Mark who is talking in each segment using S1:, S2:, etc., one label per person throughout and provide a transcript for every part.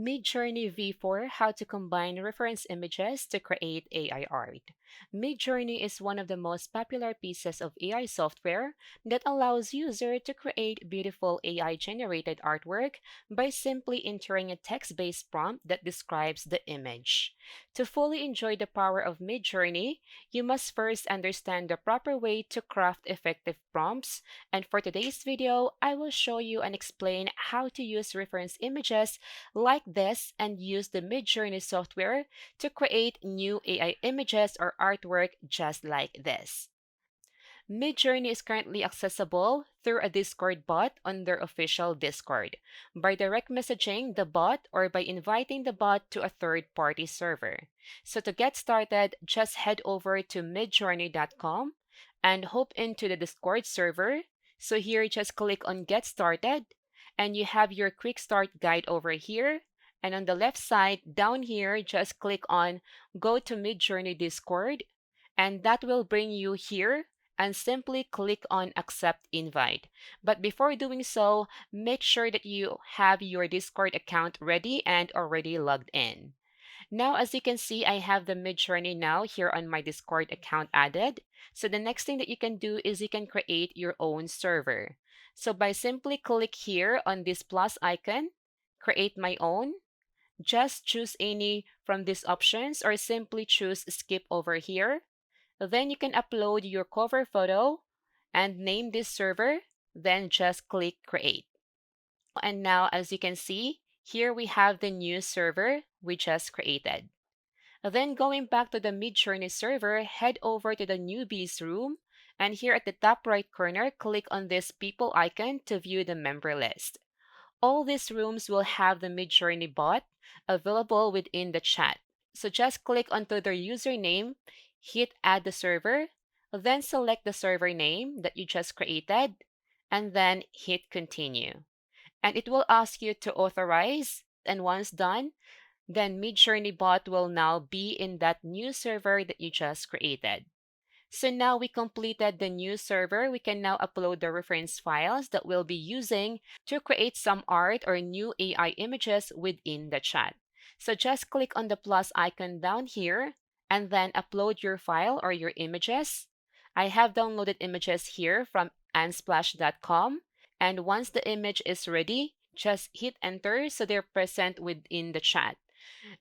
S1: Midjourney V4 How to Combine Reference Images to Create AI Art. Midjourney is one of the most popular pieces of AI software that allows users to create beautiful AI generated artwork by simply entering a text based prompt that describes the image. To fully enjoy the power of Midjourney, you must first understand the proper way to craft effective prompts, and for today's video, I will show you and explain how to use reference images like this and use the Midjourney software to create new AI images or artwork just like this. Midjourney is currently accessible through a Discord bot on their official Discord, by direct messaging the bot or by inviting the bot to a third-party server. So to get started, just head over to midjourney.com and hop into the Discord server. So here, just click on Get Started, and you have your quick start guide over here. And on the left side, down here, just click on Go to Midjourney Discord, and that will bring you here and simply click on Accept Invite. But before doing so, make sure that you have your Discord account ready and already logged in. Now, as you can see, I have the Midjourney now here on my Discord account added. So the next thing that you can do is you can create your own server. So by simply click here on this plus icon, create my own, just choose any from these options or simply choose skip over here. Then you can upload your cover photo and name this server, then just click create. And now, as you can see, here we have the new server we just created. Then going back to the Midjourney server, head over to the newbies room, and here at the top right corner, click on this people icon to view the member list. All these rooms will have the Midjourney bot available within the chat. So just click onto their username, hit add the server, then select the server name that you just created, and then hit continue. And it will ask you to authorize, and once done, then Midjourney bot will now be in that new server that you just created. So now we completed the new server, we can now upload the reference files that we'll be using to create some art or new AI images within the chat. So just click on the plus icon down here and then upload your file or your images. I have downloaded images here from unsplash.com, and once the image is ready, just hit enter so they're present within the chat.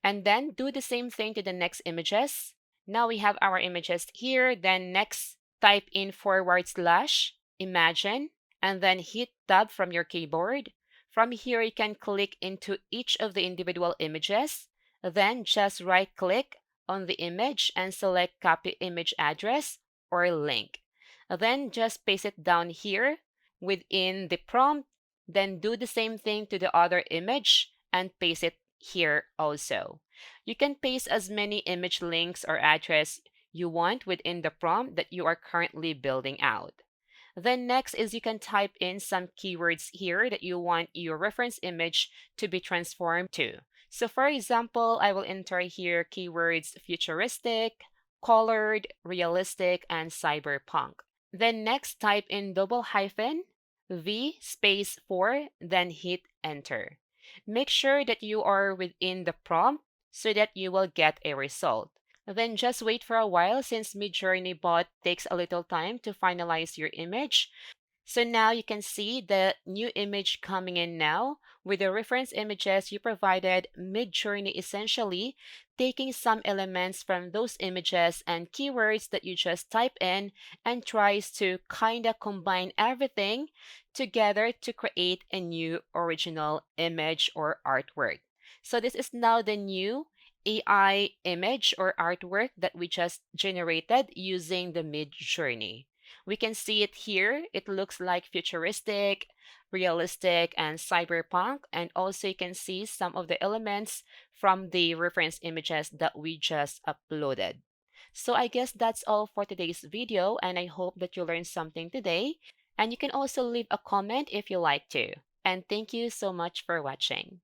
S1: And then do the same thing to the next images. Now we have our images here. Then next, type in / imagine and then hit tab from your keyboard. From here, you can click into each of the individual images. Then just right click on the image and select copy image address or link. Then just paste it down here within the prompt. Then do the same thing to the other image and paste it here also. You can paste as many image links or address you want within the prompt that you are currently building out. Then next is you can type in some keywords here that you want your reference image to be transformed to. So for example, I will enter here keywords futuristic, colored, realistic, and cyberpunk. Then next type in double hyphen V space 4, then hit enter. Make sure that you are within the prompt so that you will get a result. Then just wait for a while since Midjourney bot takes a little time to finalize your image. So now you can see the new image coming in now. With the reference images you provided, Midjourney essentially taking some elements from those images and keywords that you just type in and tries to kinda combine everything together to create a new original image or artwork. So this is now the new AI image or artwork that we just generated using the Midjourney. We can see it here. It looks like futuristic, realistic, and cyberpunk. And also you can see some of the elements from the reference images that we just uploaded. So I guess that's all for today's video, and I hope that you learned something today. And you can also leave a comment if you like to. And thank you so much for watching.